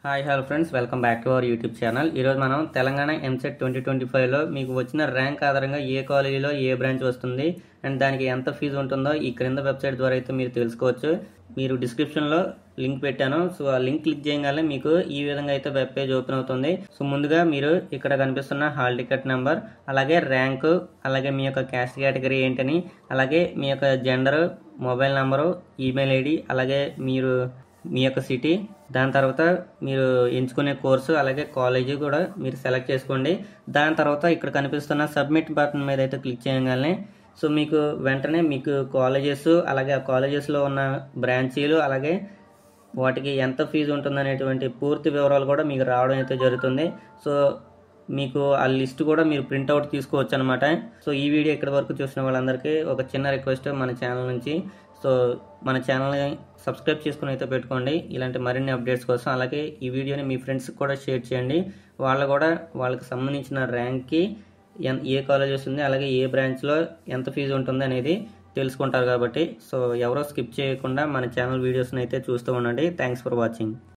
Hi hello friends, welcome back to our YouTube channel. ఈరోజు మనం తెలంగాణ ఎంసెట్ 2025లో మీకు వచ్చిన ర్యాంక్ ఆధారంగా ఏ కాలేజీలో ఏ బ్రాంచ్ వస్తుంది అండ్ దానికి ఎంత ఫీజు ఉంటుందో ఈ క్రింద వెబ్సైట్ ద్వారా అయితే మీరు తెలుసుకోవచ్చు. మీరు డిస్క్రిప్షన్లో లింక్ పెట్టాను. సో ఆ లింక్ క్లిక్ చేయగానే మీకు ఈ విధంగా అయితే వెబ్ పేజ్ ఓపెన్ అవుతుంది. సో ముందుగా మీరు ఇక్కడ కనిపిస్తున్న హాల్ టికెట్ నెంబర్, అలాగే ర్యాంకు, అలాగే మీ యొక్క క్యాస్ట్ కేటగిరీ ఏంటని, అలాగే మీ యొక్క gender, mobile number, email ID, అలాగే మీ యొక్క సిటీ, దాని తర్వాత మీరు ఎంచుకునే కోర్సు, అలాగే కాలేజీ కూడా మీరు సెలెక్ట్ చేసుకోండి. దాని తర్వాత ఇక్కడ కనిపిస్తున్న సబ్మిట్ బటన్ మీద అయితే క్లిక్ చేయగానే సో మీకు వెంటనే మీకు కాలేజెస్, అలాగే ఆ కాలేజెస్లో ఉన్న బ్రాంచీలు, అలాగే వాటికి ఎంత ఫీజు ఉంటుందనేటువంటి పూర్తి వివరాలు కూడా మీకు రావడం అయితే జరుగుతుంది. సో మీకు ఆ లిస్ట్ కూడా మీరు ప్రింట్అవుట్ తీసుకోవచ్చు అనమాట. సో ఈ వీడియో ఇక్కడ వరకు చూసిన వాళ్ళందరికీ ఒక చిన్న రిక్వెస్ట్ మన ఛానల్ నుంచి. సో మన ఛానల్ని సబ్స్క్రైబ్ చేసుకుని అయితే పెట్టుకోండి ఇలాంటి మరిన్ని అప్డేట్స్ కోసం. అలాగే ఈ వీడియోని మీ ఫ్రెండ్స్కి కూడా షేర్ చేయండి. వాళ్ళకి సంబంధించిన ర్యాంక్కి ఏ కాలేజ్ వస్తుంది, అలాగే ఏ బ్రాంచ్లో ఎంత ఫీజు ఉంటుంది అనేది తెలుసుకుంటారు కాబట్టి. సో ఎవరో స్కిప్ చేయకుండా మన ఛానల్ వీడియోస్ని అయితే చూస్తూ ఉండండి. Thanks for watching.